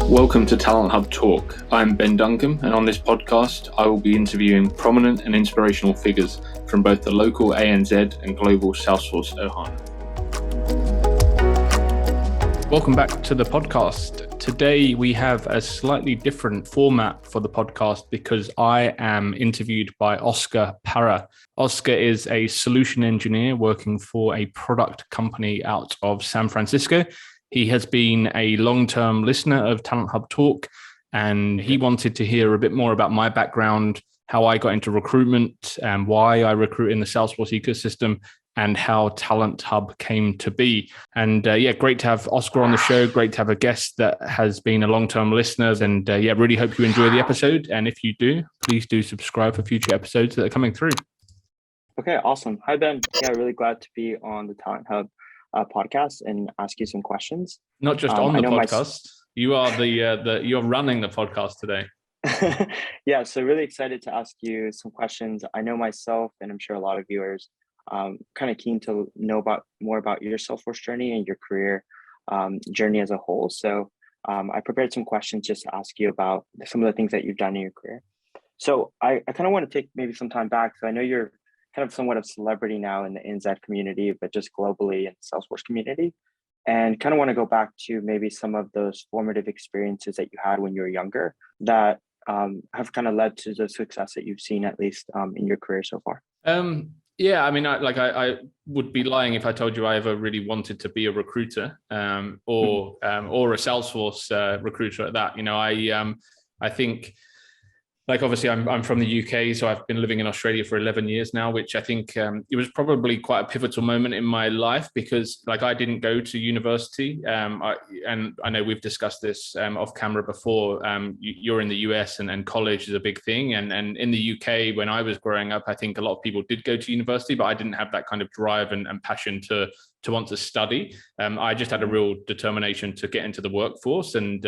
Welcome to Talent Hub Talk. I'm Ben Duncombe, and on this podcast, I will be interviewing prominent and inspirational figures from both the local ANZ and global Salesforce Ohana. Welcome back to the podcast. Today, we have a slightly different format for the podcast because I am interviewed by Oscar Parra. Oscar is a solution engineer working for a product company out of San Francisco. He has been a long-term listener of Talent Hub Talk, and he wanted to hear a bit more about my background, how I got into recruitment, and why I recruit in the Salesforce ecosystem, and how Talent Hub came to be. And great to have Oscar on the show. Great to have a guest that has been a long-term listener. And really hope you enjoy the episode. And if you do, please do subscribe for future episodes that are coming through. Okay, awesome. Hi, Ben. Yeah, really glad to be on the Talent Hub podcast and ask you some questions. Not just on the podcast. You are you're running the podcast today. Yeah, so really excited to ask you some questions. I know myself, and I'm sure a lot of viewers, kind of keen to know more about your Salesforce journey and your career journey as a whole. So I prepared some questions just to ask you about some of the things that you've done in your career. So I kind of want to take maybe some time back. So I know you're kind of somewhat of celebrity now in the NZ community, but just globally in the Salesforce community. And kind of want to go back to maybe some of those formative experiences that you had when you were younger that have kind of led to the success that you've seen, at least in your career so far. Yeah, I mean, I would be lying if I told you I ever really wanted to be a recruiter or a Salesforce recruiter at that. You know, I think, like, obviously I'm from the UK, so I've been living in Australia for 11 years now, which I think it was probably quite a pivotal moment in my life because, like, I didn't go to university. And I know we've discussed this off camera before. You're in the US and college is a big thing. And in the UK, when I was growing up, I think a lot of people did go to university, but I didn't have that kind of drive and passion to want to study. I just had a real determination to get into the workforce. And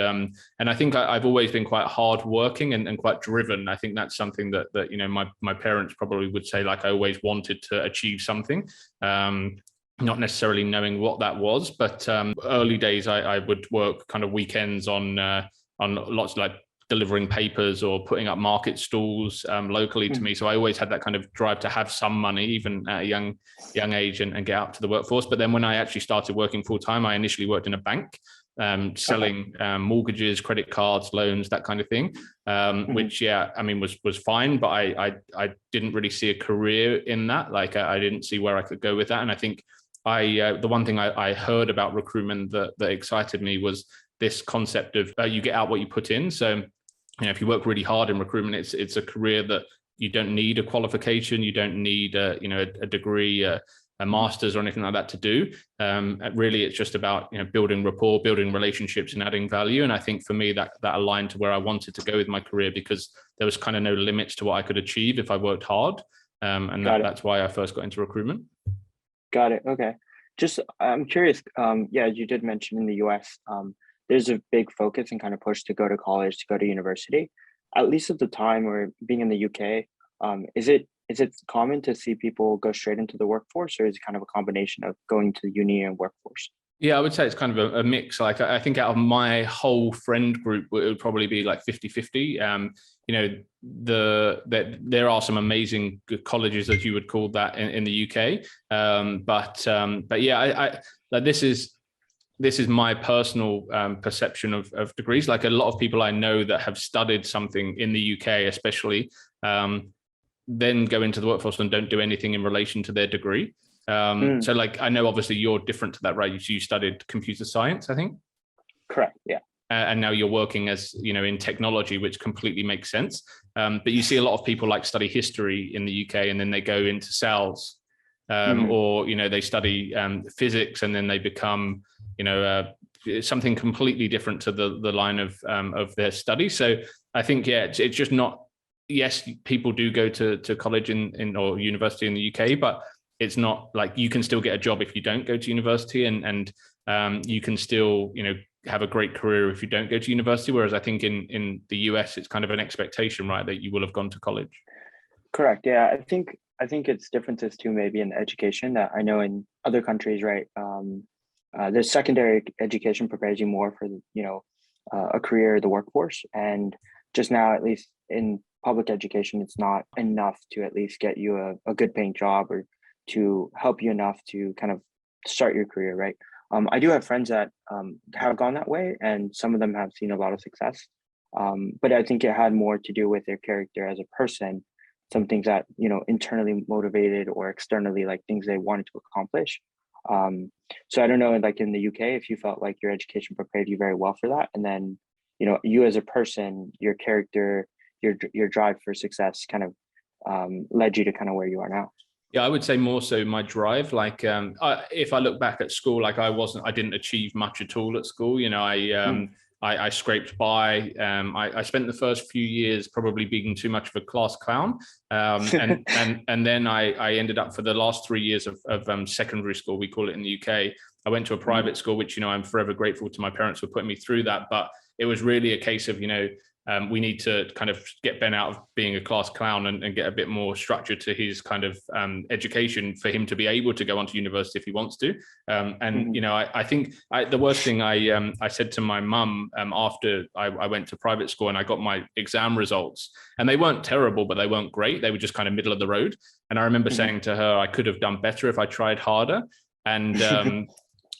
I think I've always been quite hardworking and quite driven. I think that's something that you know, my parents probably would say, like, I always wanted to achieve something. Not necessarily knowing what that was, but early days, I would work kind of weekends on lots of, like, delivering papers or putting up market stalls locally to me. So I always had that kind of drive to have some money, even at a young age, and get out to the workforce. But then when I actually started working full time, I initially worked in a bank, selling mortgages, credit cards, loans, that kind of thing, which, I mean, was fine, but I didn't really see a career in that. Like, I didn't see where I could go with that. And I think the one thing I heard about recruitment that excited me was this concept of you get out what you put in. So, you know, if you work really hard in recruitment, it's a career that you don't need a qualification, you don't need a degree, a master's or anything like that to do. Really, it's just about, you know, building rapport, building relationships, and adding value. And I think for me that aligned to where I wanted to go with my career because there was kind of no limits to what I could achieve if I worked hard. And that's why I first got into recruitment. Got it. Okay. Just I'm curious. You did mention in the US. There's a big focus and kind of push to go to college, to go to university, at least at the time, or being in the UK. Is it common to see people go straight into the workforce, or is it kind of a combination of going to uni and workforce? Yeah, I would say it's kind of a mix. Like, I think out of my whole friend group, it would probably be like 50-50. You know, there are some amazing colleges, as you would call that, in the UK. But yeah, like, this is my personal perception of degrees. Like, a lot of people I know that have studied something in the UK, especially, then go into the workforce and don't do anything in relation to their degree. So, like, I know obviously you're different to that, right? You studied computer science, I think. Correct. Yeah. And now you're working as, you know, in technology, which completely makes sense. But you see a lot of people, like, study history in the UK and then they go into sales, or, you know, they study physics and then they become, you know, something completely different to the line of their study. So I think, it's just not. Yes, people do go to college or university in the UK, but it's not like you can still get a job if you don't go to university, and you can still, you know, have a great career if you don't go to university. Whereas I think in the US, it's kind of an expectation, right, that you will have gone to college. Correct. Yeah, I think it's differences too, maybe in education that I know in other countries, right? The secondary education prepares you more for, you know, a career in the workforce. And just now, at least in public education, it's not enough to at least get you a good paying job or to help you enough to kind of start your career, right? I do have friends that have gone that way, and some of them have seen a lot of success. But I think it had more to do with their character as a person, some things that, internally motivated or externally, like things they wanted to accomplish. So I don't know, like in the UK, if you felt like your education prepared you very well for that, and then, you as a person, your character, your drive for success kind of led you to kind of where you are now. Yeah, I would say more so my drive. Like, if I look back at school, like I didn't achieve much at all at school. I scraped by. I spent the first few years probably being too much of a class clown, and then I ended up for the last 3 years of secondary school. We call it in the UK. I went to a private school, which I'm forever grateful to my parents for putting me through that. But it was really a case of we need to kind of get Ben out of being a class clown and get a bit more structure to his kind of education for him to be able to go on to university if he wants to. I think the worst thing I said to my mum after I went to private school and I got my exam results, and they weren't terrible, but they weren't great. They were just kind of middle of the road. And I remember saying to her, I could have done better if I tried harder. And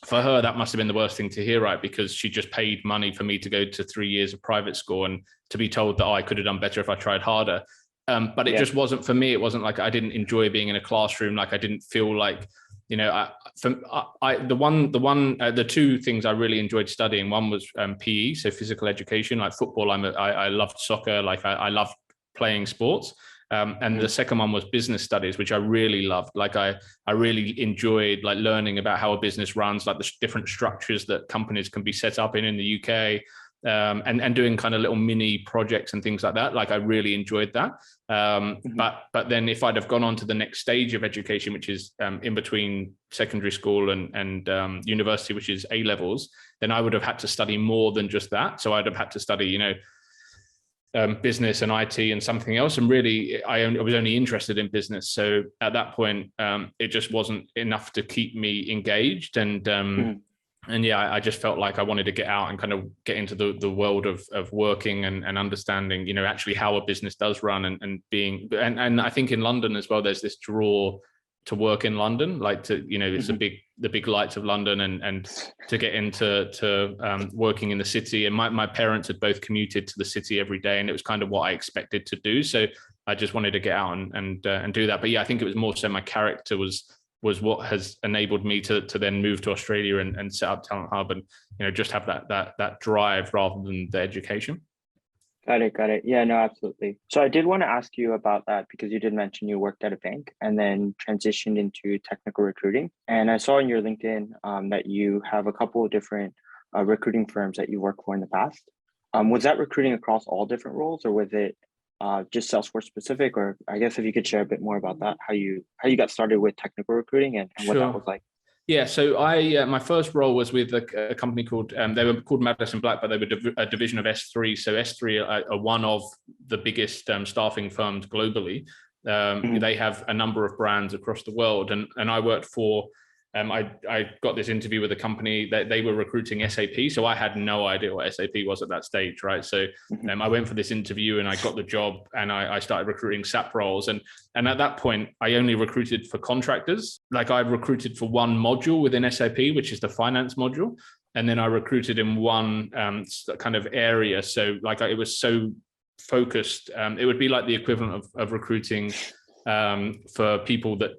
for her, that must have been the worst thing to hear, right? Because she just paid money for me to go to 3 years of private school and to be told that, I could have done better if I tried harder. But it just wasn't for me. It wasn't like I didn't enjoy being in a classroom. Like I didn't feel like, the two things I really enjoyed studying, one was PE, so physical education, like football. I loved soccer. Like I loved playing sports. And the second one was business studies, which I really loved. Like I really enjoyed like learning about how a business runs, like the different structures that companies can be set up in the UK, and doing kind of little mini projects and things like that. Like I really enjoyed that. But then if I'd have gone on to the next stage of education, which is in between secondary school and university, which is A levels, then I would have had to study more than just that. So I'd have had to study, business and IT and something else. And really, I was only interested in business. So at that point, it just wasn't enough to keep me engaged. And yeah, I just felt like I wanted to get out and kind of get into the world of working and understanding, actually how a business does run and I think in London as well, there's this draw to work in London, like it's the big lights of London and to get into working in the city. And my parents had both commuted to the city every day, and it was kind of what I expected to do. So I just wanted to get out and do that. But yeah, I think it was more so my character was what has enabled me to then move to Australia and set up Talent Hub and just have that drive rather than the education. Got it. Yeah, no, absolutely. So I did want to ask you about that because you did mention you worked at a bank and then transitioned into technical recruiting. And I saw in your LinkedIn that you have a couple of different recruiting firms that you worked for in the past. Was that recruiting across all different roles, or was it just Salesforce specific? Or I guess if you could share a bit more about that, how you got started with technical recruiting and what that was like. Yeah, so my first role was with a company called they were called Madison Black, but they were a division of S3. So S3 are one of the biggest staffing firms globally. They have a number of brands across the world, and I worked for. I got this interview with a company that they were recruiting SAP. So I had no idea what SAP was at that stage, right? So I went for this interview and I got the job, and I started recruiting SAP roles. And at that point, I only recruited for contractors. Like I recruited for one module within SAP, which is the finance module. And then I recruited in one kind of area. So like it was so focused. It would be like the equivalent of recruiting for people that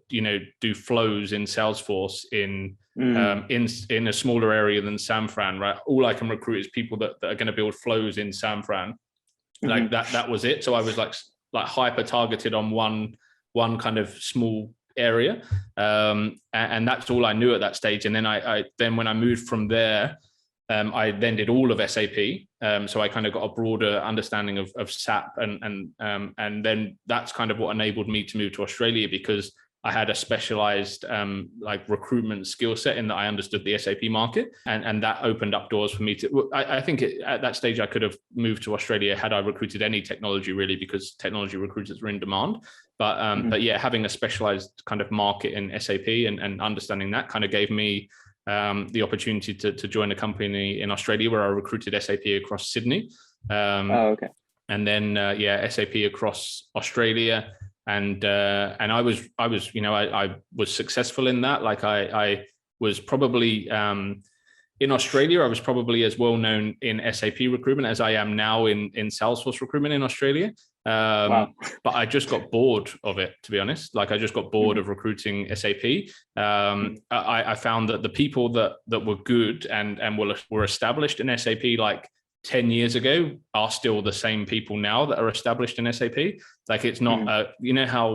do flows in Salesforce in a smaller area than San Fran, right? All I can recruit is people that are going to build flows in San Fran. Like that was it. So I was like hyper targeted on one kind of small area, and that's all I knew at that stage. And then I when I moved from there, I then did all of SAP. So I kind of got a broader understanding of SAP, and then that's kind of what enabled me to move to Australia, because I had a specialized like recruitment skill set in that I understood the SAP market, and that opened up doors for me to. I think at that stage I could have moved to Australia had I recruited any technology, really, because technology recruiters were in demand. But yeah, having a specialized kind of market in SAP and understanding that kind of gave me the opportunity to join a company in Australia where I recruited SAP across Sydney. Okay. And then SAP across Australia, and I was I was successful in that. Like I was probably in Australia, I was probably as well known in SAP recruitment as I am now in Salesforce recruitment in Australia. Wow. But I just got bored of it, to be honest. Like I just got bored of recruiting SAP. I found that the people that were good and were established in SAP like 10 years ago are still the same people now that are established in SAP. Like it's not, you know how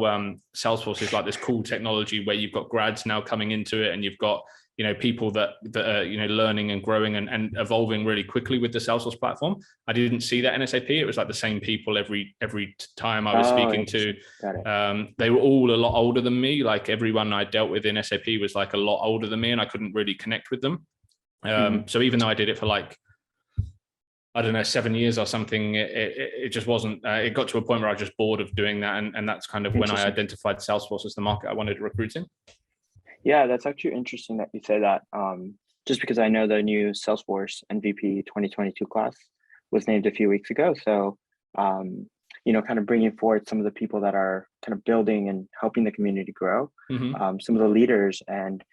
Salesforce is like this cool technology where you've got grads now coming into it, and you've got, you know, people that are, you know, learning and growing and evolving really quickly with the Salesforce platform. I didn't see that in SAP. It was like the same people every time I was speaking to. They were all a lot older than me. Like everyone I dealt with in SAP was like a lot older than me, and I couldn't really connect with them. So even though I did it for like, I don't know, 7 years or something, it just wasn't, it got to a point where I was just bored of doing that. And that's kind of when I identified Salesforce as the market I wanted to recruit in. Yeah, that's actually interesting that you say that. Just because I know the new Salesforce MVP 2022 class was named a few weeks ago. So, you know, kind of bringing forward some of the people that are kind of building and helping the community grow, some of the leaders, and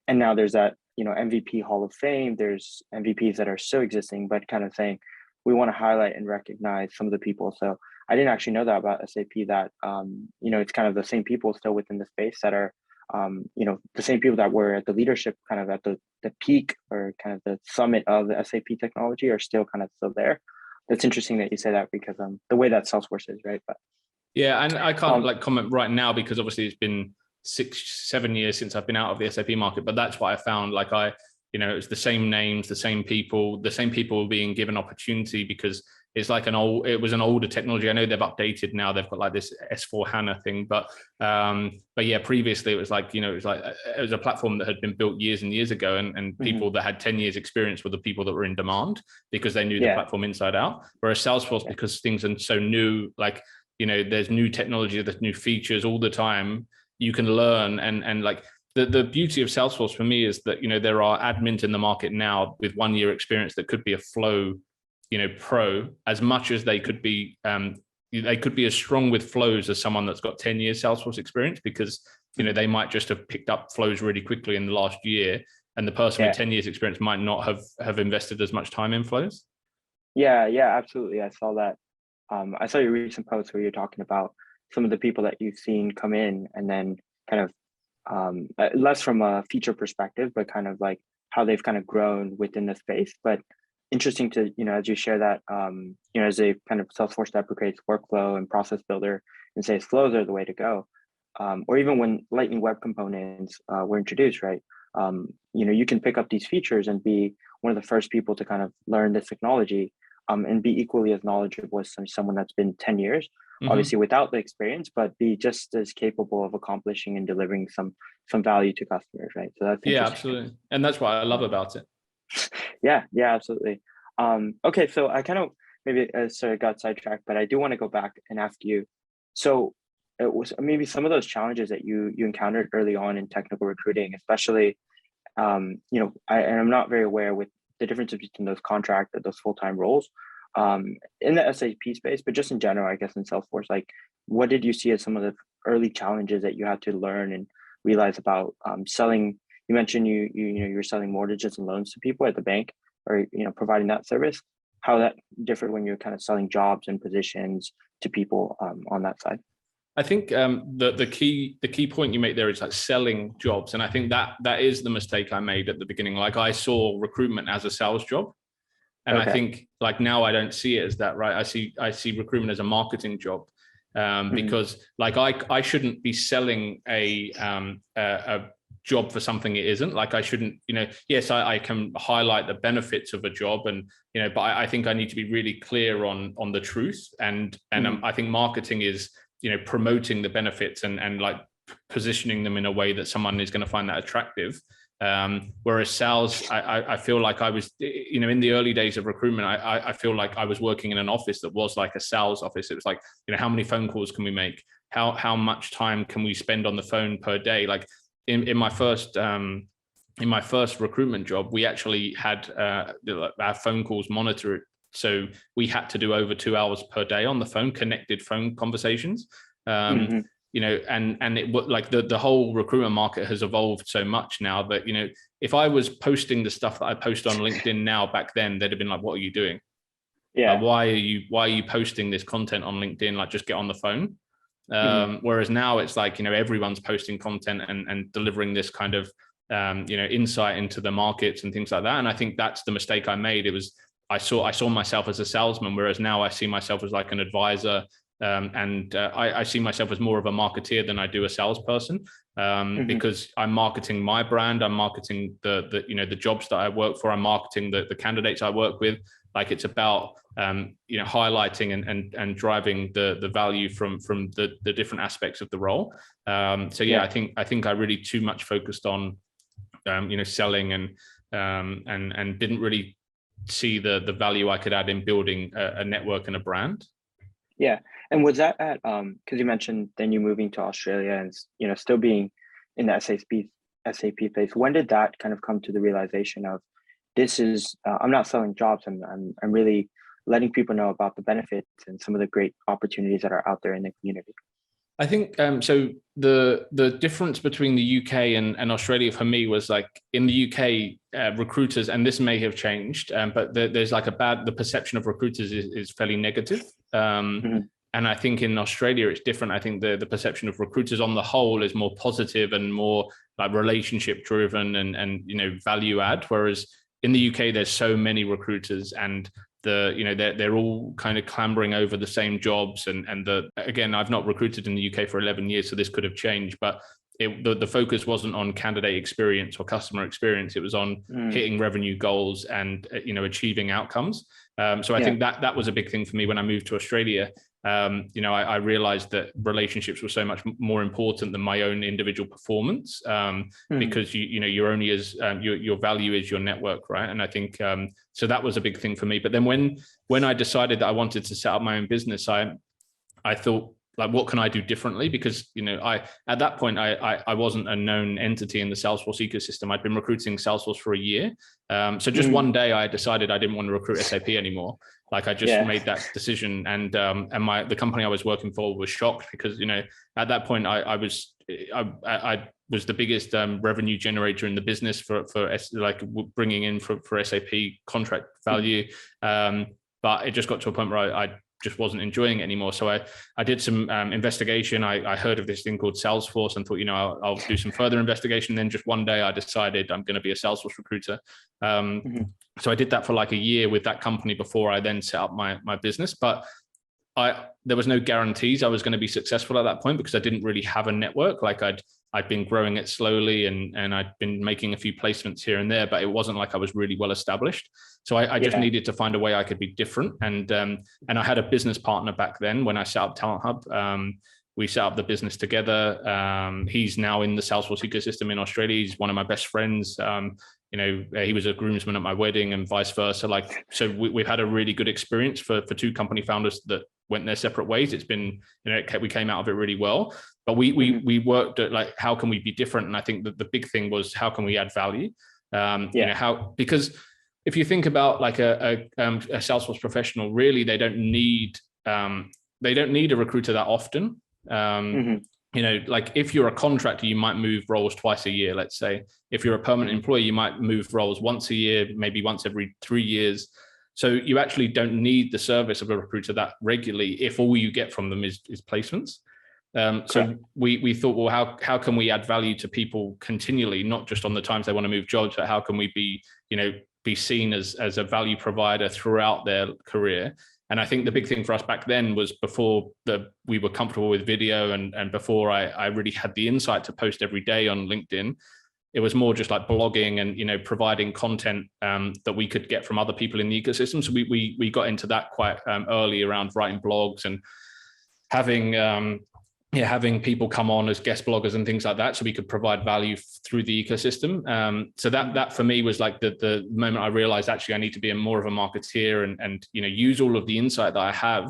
now there's that, you know, MVP Hall of Fame. There's MVPs that are still existing, but kind of saying we want to highlight and recognize some of the people. So I didn't actually know that about SAP, that, you know, it's kind of the same people still within the space that are, you know, the same people that were at the leadership, kind of at the peak or kind of the summit of the SAP technology are still still there. That's interesting that you say that, because the way that Salesforce is, right? But yeah, and I can't like comment right now because obviously it's been 6-7 years since I've been out of the SAP market, but that's what I found. Like you know, it's the same names, the same people being given opportunity, because it's like it was an older technology. I know they've updated now. They've got like this S4 HANA thing, but yeah, previously it was like, you know, it was a platform that had been built years and years ago, and people that had 10 years experience were the people that were in demand because they knew the platform inside out. Whereas Salesforce, because things are so new, like, you know, there's new technology, there's new features all the time. You can learn, and like the beauty of Salesforce for me is that, you know, there are admins in the market now with 1 year experience that could be a flow, you know, pro, as much as they could be as strong with flows as someone that's got 10 years Salesforce experience, because, you know, they might just have picked up flows really quickly in the last year, and the person with 10 years experience might not have invested as much time in flows. Yeah, absolutely. I saw that. I saw your recent post where you're talking about some of the people that you've seen come in, and then kind of less from a feature perspective, but kind of like how they've kind of grown within the space. But interesting to, you know, as you share that, you know, as a kind of Salesforce deprecates workflow and process builder and says flows are the way to go, or even when Lightning Web Components were introduced, right? You know, you can pick up these features and be one of the first people to kind of learn this technology, and be equally as knowledgeable as someone that's been 10 years, obviously without the experience, but be just as capable of accomplishing and delivering some value to customers, right? So that's absolutely, and that's what I love about it. Yeah, absolutely. Okay, so I kind of maybe sort of got sidetracked, but I do want to go back and ask you. So it was maybe some of those challenges that you encountered early on in technical recruiting, especially, you know, I'm not very aware with the differences between those contract and those full-time roles in the SAP space, but just in general, I guess in Salesforce, like what did you see as some of the early challenges that you had to learn and realize about selling? You mentioned you know, you're selling mortgages and loans to people at the bank, or, you know, providing that service. How that differed when you're kind of selling jobs and positions to people on that side? I think the key point you make there is like selling jobs, and I think that is the mistake I made at the beginning. Like I saw recruitment as a sales job, and I think like now I don't see it as that, right? I see recruitment as a marketing job, because like I shouldn't be selling a job for something it isn't. Like I shouldn't, you know, yes, I can highlight the benefits of a job, and, you know, but I think I need to be really clear on the truth, and I think marketing is, you know, promoting the benefits and like positioning them in a way that someone is going to find that attractive. Whereas sales, I feel like I was, you know, in the early days of recruitment, I feel like I was working in an office that was like a sales office. It was like, you know, how many phone calls can we make? How much time can we spend on the phone per day? Like in my first in my first recruitment job, we actually had our phone calls monitored. So we had to do over 2 hours per day on the phone, connected phone conversations. And it like the whole recruitment market has evolved so much now that, if I was posting the stuff that I post on LinkedIn now, back then, they'd have been like, what are you doing? Yeah. Why are you posting this content on LinkedIn? Like, just get on the phone. Whereas now it's like, everyone's posting content and delivering this kind of, insight into the markets and things like that. And I think that's the mistake I made. I saw myself as a salesman, whereas now I see myself as like an advisor. I see myself as more of a marketeer than I do a salesperson, because I'm marketing my brand. I'm marketing the jobs that I work for. I'm marketing the candidates I work with. Like, it's about highlighting and driving the value from the different aspects of the role. I think I really too much focused on selling and didn't really see the value I could add in building a network and a brand. Yeah. And was that at because you mentioned then you moving to Australia and still being in the SAP phase, when did that kind of come to the realization of, this is I'm not selling jobs, I'm really letting people know about the benefits and some of the great opportunities that are out there in the community? I think so. The difference between the UK and Australia for me was, like, in the UK, recruiters, and this may have changed, but there's like the perception of recruiters is fairly negative. And I think in Australia it's different. I think the perception of recruiters on the whole is more positive and more like relationship driven and value add. Whereas in the UK there's so many recruiters, and they're all kind of clambering over the same jobs. Again, I've not recruited in the UK for 11 years, so this could have changed, but the focus wasn't on candidate experience or customer experience. It was on hitting revenue goals and achieving outcomes. So I think that was a big thing for me when I moved to Australia. I realized that relationships were so much more important than my own individual performance, because you're only as your value is your network, right? And I think so that was a big thing for me. But then when I decided that I wanted to set up my own business, I thought, like, what can I do differently? Because at that point I wasn't a known entity in the Salesforce ecosystem. I'd been recruiting Salesforce for a year. So just one day I decided I didn't want to recruit SAP anymore. Like, I just made that decision, and the company I was working for was shocked, because at that point I was the biggest revenue generator in the business for like bringing in for SAP contract value. But it just got to a point where I just wasn't enjoying it anymore. So I did some investigation. I heard of this thing called Salesforce and thought, I'll do some further investigation. Then just one day I decided I'm going to be a Salesforce recruiter. So I did that for like a year with that company before I then set up my business. But there was no guarantees I was going to be successful at that point, because I didn't really have a network. Like, I'd been growing it slowly and I'd been making a few placements here and there, but it wasn't like I was really well established. So I just needed to find a way I could be different. And I had a business partner back then when I set up Talent Hub. We set up the business together. He's now in the Salesforce ecosystem in Australia. He's one of my best friends. He was a groomsman at my wedding and vice versa. Like, so we've had a really good experience for two company founders that went their separate ways. It's been, we came out of it really well, but we worked at, like, how can we be different? And I think that the big thing was, how can we add value? Because if you think about like a Salesforce professional, really, they don't need a recruiter that often. Like, if you're a contractor, you might move roles twice a year, let's say. If you're a permanent employee, you might move roles once a year, maybe once every 3 years. So you actually don't need the service of a recruiter that regularly, if all you get from them is placements. So we thought, well, how can we add value to people continually, not just on the times they want to move jobs, but how can we be seen as a value provider throughout their career? And I think the big thing for us back then was, before we were comfortable with video and before I really had the insight to post every day on LinkedIn, it was more just like blogging and providing content that we could get from other people in the ecosystem. So we got into that quite early, around writing blogs and having people come on as guest bloggers and things like that, so we could provide value through the ecosystem. So that for me was like the moment I realized, actually, I need to be more of a marketeer and use all of the insight that I have,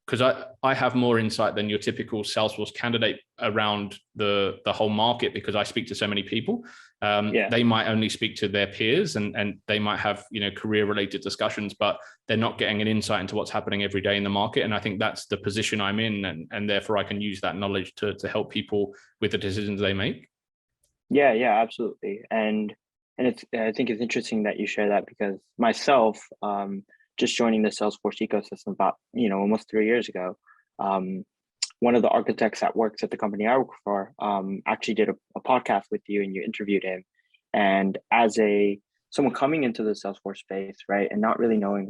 because I have more insight than your typical Salesforce candidate around the whole market, because I speak to so many people. They might only speak to their peers, and they might have, career related discussions, but they're not getting an insight into what's happening every day in the market. And I think that's the position I'm in, and therefore I can use that knowledge to help people with the decisions they make. Yeah, absolutely. And I think it's interesting that you share that, because myself, just joining the Salesforce ecosystem about, almost 3 years ago, one of the architects that works at the company I work for, actually did a podcast with you, and you interviewed him. And as someone coming into the Salesforce space, right, and not really knowing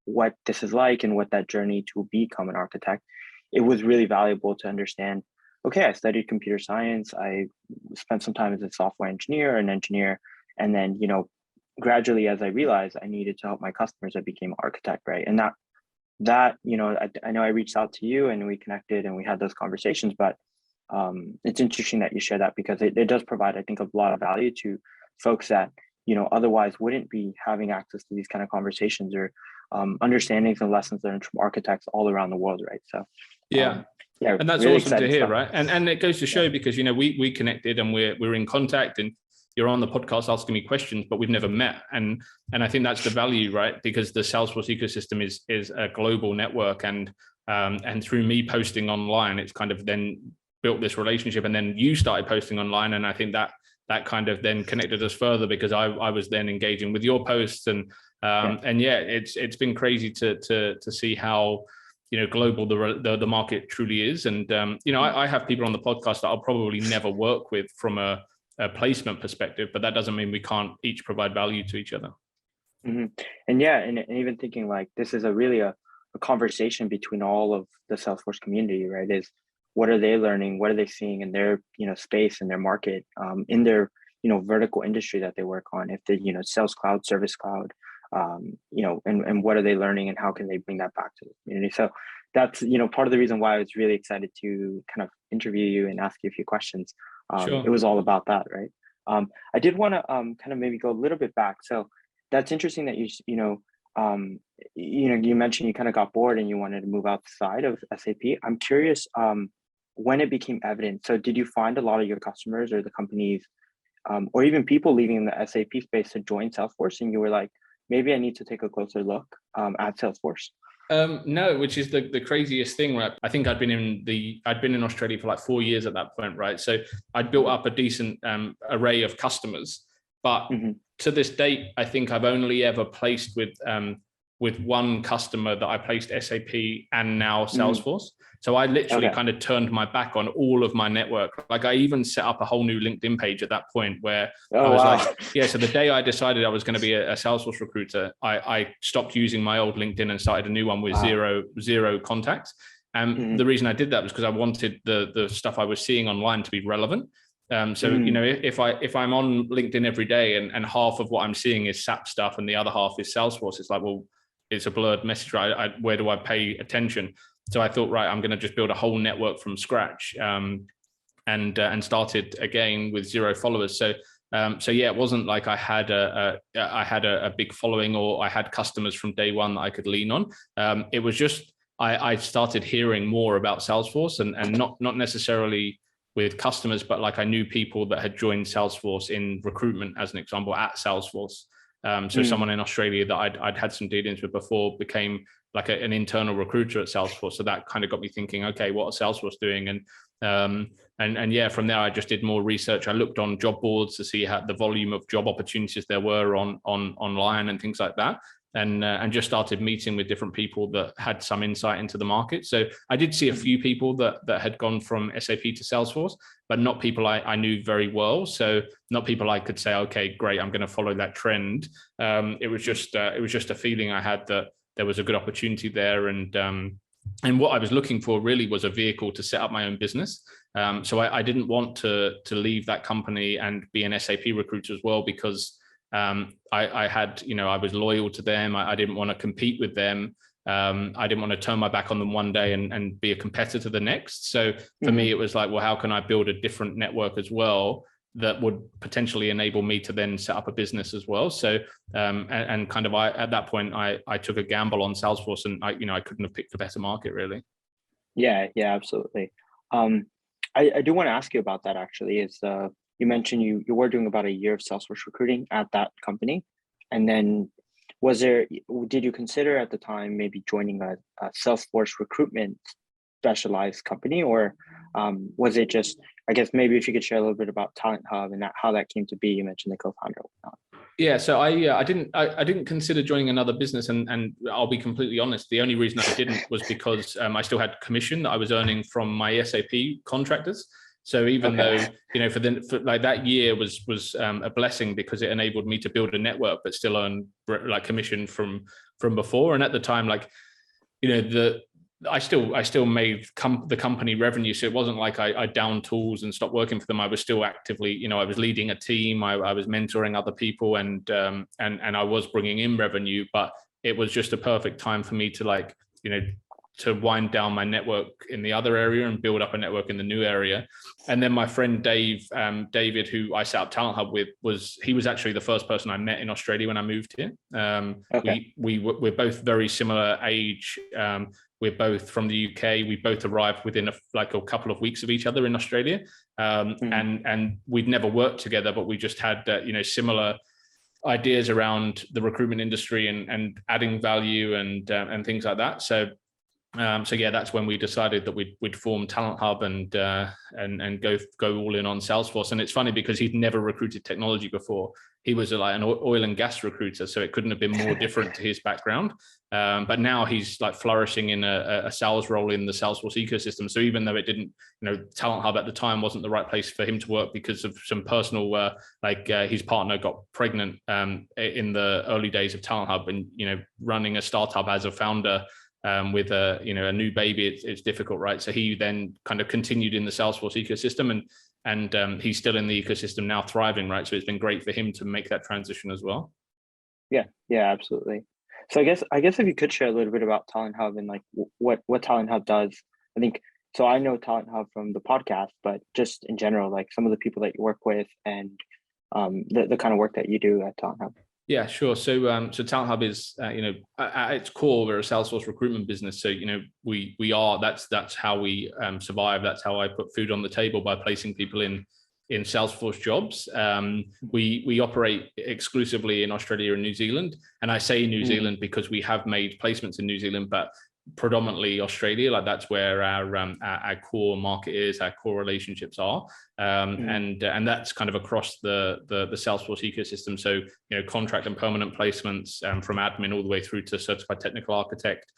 what this is like and what that journey to become an architect, it was really valuable to understand. Okay, I studied computer science. I spent some time as a software engineer, and then, gradually, as I realized I needed to help my customers, I became an architect, right? And that I know I reached out to you and we connected and we had those conversations, but it's interesting that you share that, because it does provide, I think, a lot of value to folks that otherwise wouldn't be having access to these kind of conversations, or understandings and lessons learned from architects all around the world, right? So yeah, and that's really awesome to hear, right? And it goes to show, because we connected and we're in contact, and you're on the podcast asking me questions, but we've never met. And I think that's the value, right? Because the Salesforce ecosystem is a global network, and through me posting online, it's kind of then built this relationship. And then you started posting online, and I think that kind of then connected us further, because I was then engaging with your posts, and it's been crazy to see how global the market truly is. And I have people on the podcast that I'll probably never work with from a placement perspective, but that doesn't mean we can't each provide value to each other. Mm-hmm. And even thinking like this is really a conversation between all of the Salesforce community, right? Is what are they learning? What are they seeing in their space, in their market, in their vertical industry that they work on? If they Sales Cloud, Service Cloud, and what are they learning, and how can they bring that back to the community? So that's part of the reason why I was really excited to kind of interview you and ask you a few questions. Sure. It was all about that, right? I did want to kind of maybe go a little bit back. So that's interesting that you mentioned you kind of got bored and you wanted to move outside of SAP. I'm curious when it became evident. So did you find a lot of your customers or the companies, or even people leaving the SAP space to join Salesforce, and you were like, maybe I need to take a closer look at Salesforce? No, which is the craziest thing, right? I think I'd been in Australia for like 4 years at that point, right? So I'd built up a decent array of customers, but to this date, I think I've only ever placed with one customer that I placed SAP and now Salesforce. So I literally kind of turned my back on all of my network. Like I even set up a whole new LinkedIn page at that point where I was like, so the day I decided I was going to be a Salesforce recruiter, I stopped using my old LinkedIn and started a new one with zero contacts. And the reason I did that was because I wanted the stuff I was seeing online to be relevant. If I'm on LinkedIn every day and half of what I'm seeing is SAP stuff and the other half is Salesforce, it's like, well, it's a blurred message, right? Where do I pay attention? So I thought, right, I'm going to just build a whole network from scratch, and started again with 0 followers. So it wasn't like I had a big following or I had customers from day one that I could lean on. It was just I started hearing more about Salesforce, and not necessarily with customers, but like I knew people that had joined Salesforce in recruitment, as an example, at Salesforce. Someone in Australia that I'd had some dealings with before became like an internal recruiter at Salesforce. So that kind of got me thinking, okay, what are Salesforce doing? And from there, I just did more research. I looked on job boards to see how the volume of job opportunities there were online and things like that. And just started meeting with different people that had some insight into the market. So I did see a few people that had gone from SAP to Salesforce, but not people I knew very well. So not people I could say, okay, great, I'm going to follow that trend. It was just a feeling I had that there was a good opportunity there. And what I was looking for really was a vehicle to set up my own business. So I didn't want to leave that company and be an SAP recruiter as well, because I had, I was loyal to them. I didn't want to compete with them. I didn't want to turn my back on them one day and be a competitor the next. So for me, it was like, well, how can I build a different network as well that would potentially enable me to then set up a business as well? So and kind of at that point, I took a gamble on Salesforce, and I couldn't have picked a better market, really. Yeah, absolutely. I do want to ask you about that, actually. Is you mentioned you were doing about a year of Salesforce recruiting at that company, and then did you consider at the time maybe joining a Salesforce recruitment specialized company, or was it just, I guess maybe if you could share a little bit about Talent Hub and how that came to be. You mentioned the co-founder. Yeah, so I didn't consider joining another business, and I'll be completely honest. The only reason I didn't was because I still had commission that I was earning from my SAP contractors. So even though for like that year was a blessing because it enabled me to build a network, but still earn like commission from before. And at the time, like I still made the company revenue, so it wasn't like I downed tools and stopped working for them. I was still actively, I was leading a team, I was mentoring other people, and I was bringing in revenue. But it was just a perfect time for me to to wind down my network in the other area and build up a network in the new area. And then my friend David, who I set up Talent Hub with, he was actually the first person I met in Australia when I moved here. We're both very similar age. We're both from the UK. We both arrived within a couple of weeks of each other in Australia, and we'd never worked together, but we just had similar ideas around the recruitment industry and adding value and things like that. So yeah, that's when we decided that we'd form Talent Hub and go all in on Salesforce. And it's funny because he'd never recruited technology before. He was like an oil and gas recruiter, so it couldn't have been more different to his background. But now he's like flourishing in a sales role in the Salesforce ecosystem. So even though it didn't, Talent Hub at the time wasn't the right place for him to work because of some personal, his partner got pregnant in the early days of Talent Hub, and running a startup as a founder. With a new baby, it's difficult, right? So he then kind of continued in the Salesforce ecosystem, and he's still in the ecosystem now, thriving, right? So it's been great for him to make that transition as well. Yeah, absolutely. So I guess if you could share a little bit about Talent Hub and like what Talent Hub does. I think so. I know Talent Hub from the podcast, but just in general, like some of the people that you work with and the kind of work that you do at Talent Hub. Yeah, sure. So Talent Hub is, at its core, we're a Salesforce recruitment business. So, that's how we survive. That's how I put food on the table, by placing people in Salesforce jobs. We operate exclusively in Australia and New Zealand. And I say New Zealand because we have made placements in New Zealand, but predominantly Australia. Like that's where our core market is, our core relationships are, and that's kind of across the Salesforce ecosystem. So contract and permanent placements, from admin all the way through to certified technical architect.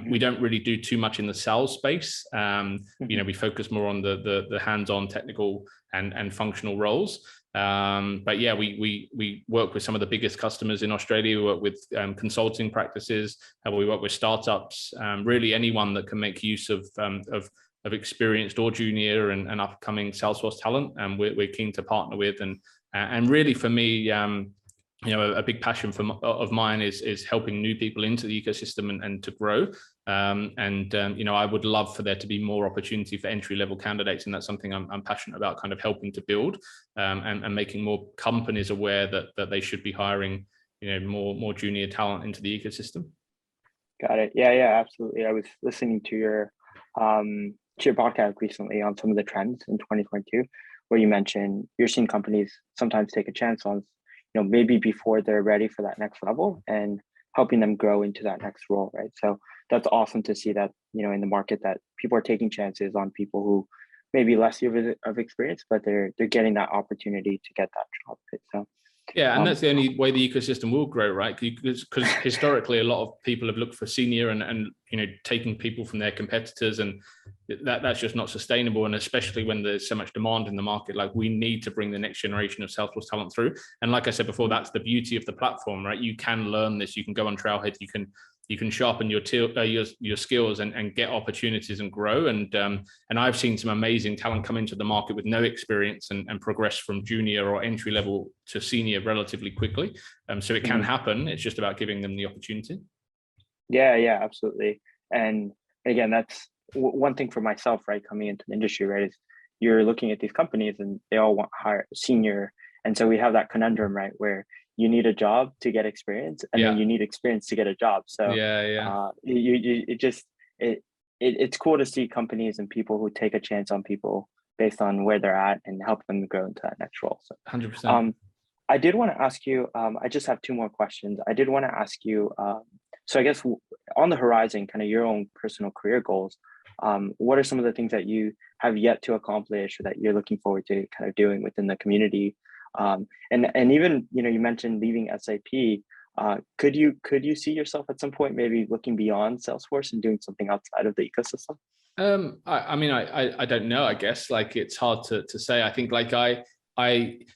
We don't really do too much in the sales space. We focus more on the hands-on technical and functional roles. But yeah, we work with some of the biggest customers in Australia. We work with consulting practices, and we work with startups. Really, anyone that can make use of experienced or junior and upcoming Salesforce talent, and we're keen to partner with. And really, for me, a big passion of mine is helping new people into the ecosystem and to grow. I would love for there to be more opportunity for entry-level candidates, and that's something I'm passionate about, kind of helping to build, and making more companies aware that they should be hiring more junior talent into the ecosystem. Got it. Yeah, absolutely. I was listening to your podcast recently on some of the trends in 2022, where you mentioned you're seeing companies sometimes take a chance on maybe before they're ready for that next level, and helping them grow into that next role, right? So that's awesome to see that, in the market, that people are taking chances on people who maybe less years of experience, but they're getting that opportunity to get that job, right? So yeah, and that's the only way the ecosystem will grow, right? Because historically, a lot of people have looked for senior and taking people from their competitors, and that's just not sustainable. And especially when there's so much demand in the market, like we need to bring the next generation of Salesforce talent through. And like I said before, that's the beauty of the platform, right? You can learn this. You can go on Trailhead. You can sharpen your skills and get opportunities and grow. And I've seen some amazing talent come into the market with no experience and progress from junior or entry level to senior relatively quickly. So it can happen. It's just about giving them the opportunity. Yeah, absolutely. And again, that's one thing for myself, right? Coming into the industry, right? Is you're looking at these companies and they all want hire senior. And so we have that conundrum, right? Where you need a job to get experience, and then you need experience to get a job. So it's cool to see companies and people who take a chance on people based on where they're at and help them grow into that next role. So 100%. I did want to ask you, I just have two more questions. I did want to ask you, so I guess on the horizon, kind of your own personal career goals, what are some of the things that you have yet to accomplish or that you're looking forward to kind of doing within the community? And even, you mentioned leaving SAP. Could you see yourself at some point maybe looking beyond Salesforce and doing something outside of the ecosystem? I mean, I don't know, I guess, like, it's hard to say. I think, like,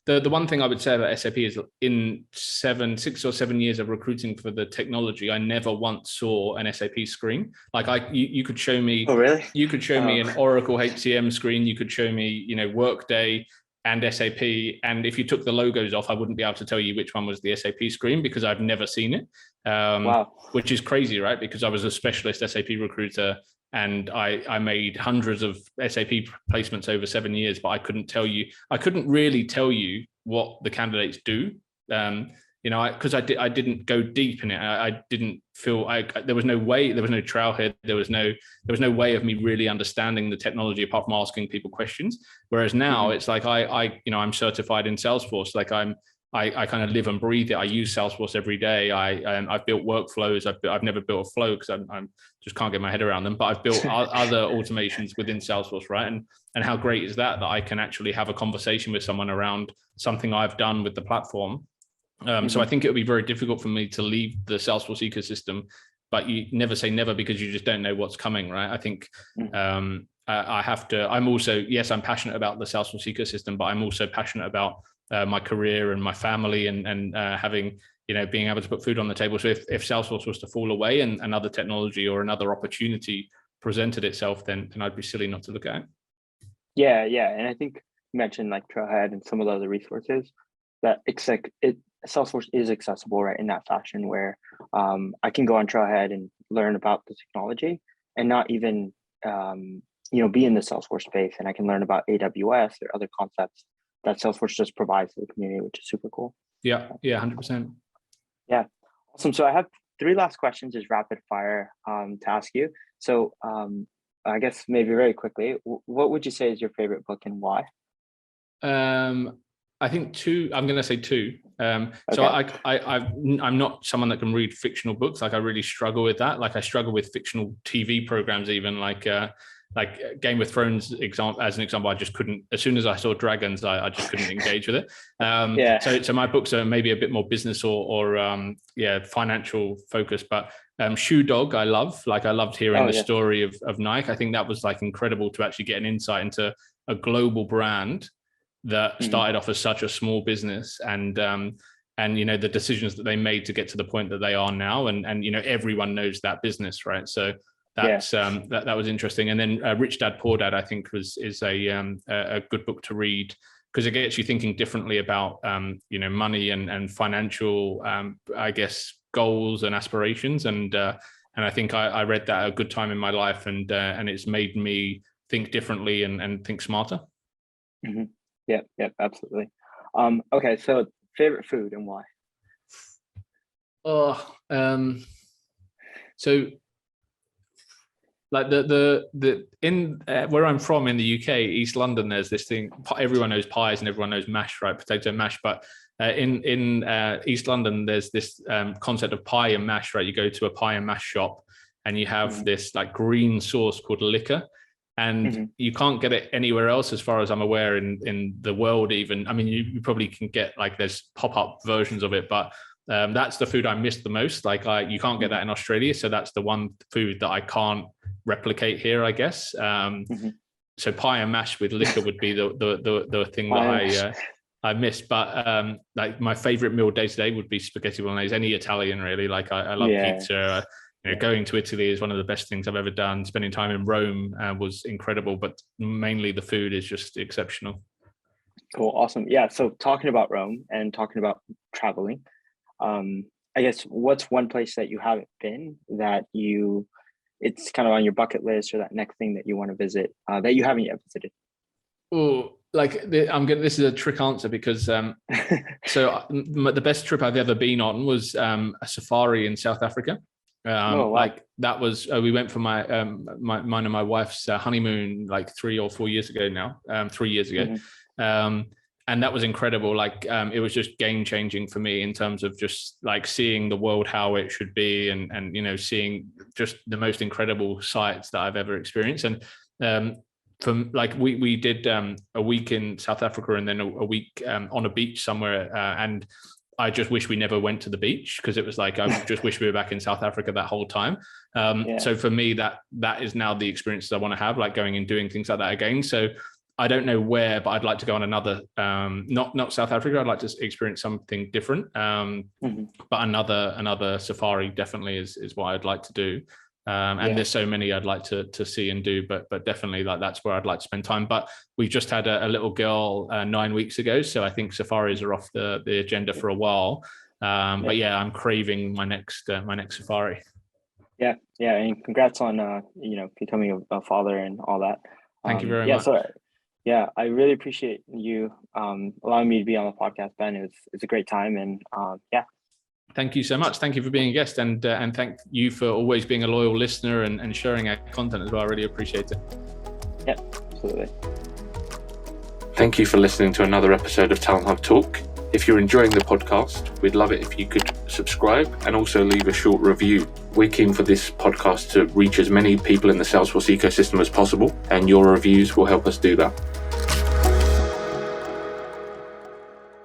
the one thing I would say about SAP is in 6 or 7 years of recruiting for the technology, I never once saw an SAP screen. Like, you could show me, oh really? You could show me an Oracle HCM screen, you could show me, Workday and SAP, and if you took the logos off, I wouldn't be able to tell you which one was the SAP screen because I've never seen it. Wow. Which is crazy, right? Because I was a specialist SAP recruiter and I made hundreds of SAP placements over 7 years, but I couldn't really tell you what the candidates do. Because I didn't go deep in it. I didn't feel there was no way, there was no trailhead, there was no way of me really understanding the technology apart from asking people questions. Whereas now it's like I'm certified in Salesforce. Like I kind of live and breathe it. I use Salesforce every day. I've built workflows. I've never built a flow because I'm just can't get my head around them. But I've built other automations within Salesforce, right? And how great is that I can actually have a conversation with someone around something I've done with the platform. So I think it would be very difficult for me to leave the Salesforce ecosystem, but you never say never because you just don't know what's coming, right? I think I have to. I'm also, yes, I'm passionate about the Salesforce ecosystem, but I'm also passionate about my career and my family and having, being able to put food on the table. So if Salesforce was to fall away and another technology or another opportunity presented itself, then I'd be silly not to look at it. Yeah, and I think you mentioned like Trailhead and some of the other resources that Salesforce is accessible, right, in that fashion where I can go on Trailhead and learn about the technology and not even be in the Salesforce space, and I can learn about AWS or other concepts that Salesforce just provides to the community, which is super cool. Yeah, 100%. Yeah, awesome. So I have 3 last questions, is rapid fire to ask you. So I guess maybe very quickly, what would you say is your favorite book and why? I think 2. I'm going to say 2. Okay. So I'm not someone that can read fictional books. Like I really struggle with that. Like I struggle with fictional TV programs, even like Game of Thrones as an example. I just couldn't. As soon as I saw dragons, I just couldn't engage with it. So my books are maybe a bit more business or financial focused. But Shoe Dog, I love. Like I loved hearing the story of Nike. I think that was like incredible to actually get an insight into a global brand that started off as such a small business and the decisions that they made to get to the point that they are now, and everyone knows that business, right? So that's that was interesting. And then Rich Dad Poor Dad, I think is a good book to read because it gets you thinking differently about money and financial I guess goals and aspirations, and I think I read that at a good time in my life, and it's made me think differently and think smarter. Yep, absolutely. Okay, so favorite food and why? So like where I'm from in the UK, East London, there's this thing, everyone knows pies and everyone knows mash, right? Potato mash. But in East London, there's this concept of pie and mash, right? You go to a pie and mash shop and you have this like green sauce called liquor. And you can't get it anywhere else, as far as I'm aware, in the world even. I mean, you probably can get, like, there's pop-up versions of it, but that's the food I miss the most. Like, you can't get that in Australia. So that's the one food that I can't replicate here, I guess. So pie and mash with liquor would be the thing that I miss. But like my favorite meal day to day would be spaghetti bolognese, any Italian really. Like I love pizza. Going to Italy is one of the best things I've ever done. Spending time in Rome was incredible, but mainly the food is just exceptional. Cool. Awesome. Yeah. So talking about Rome and talking about traveling, I guess what's one place that you haven't been that it's kind of on your bucket list, or that next thing that you want to visit that you haven't yet visited? Oh, this is a trick answer because so the best trip I've ever been on was a safari in South Africa. Oh, wow. Like that was, we went for mine and my wife's honeymoon like 3 or 4 years ago now, 3 years ago. And that was incredible. Like it was just game changing for me in terms of just like seeing the world how it should be, and you know, seeing just the most incredible sights that I've ever experienced. And from like we did a week in South Africa, and then a week on a beach somewhere, and I just wish we never went to the beach, because it was like I just wish we were back in South Africa that whole time. So for me, that is now the experiences I want to have, like going and doing things like that again. So I don't know where, but I'd like to go on another, not South Africa. I'd like to experience something different. But another safari definitely is what I'd like to do. And there's so many I'd like to see and do, but definitely like that's where I'd like to spend time. But we just had a little girl 9 weeks ago, so I think safaris are off the agenda for a while. But yeah, I'm craving my next safari. Yeah, and congrats on you know, becoming a father and all that. Thank you very much. So yeah, I really appreciate you allowing me to be on the podcast, Ben. It's a great time, and yeah. Thank you so much. Thank you for being a guest, and thank you for always being a loyal listener and sharing our content as well. I really appreciate it. Yeah, absolutely. Thank you for listening to another episode of Talent Hub Talk. If you're enjoying the podcast, we'd love it if you could subscribe and also leave a short review. We're keen for this podcast to reach as many people in the Salesforce ecosystem as possible, and your reviews will help us do that.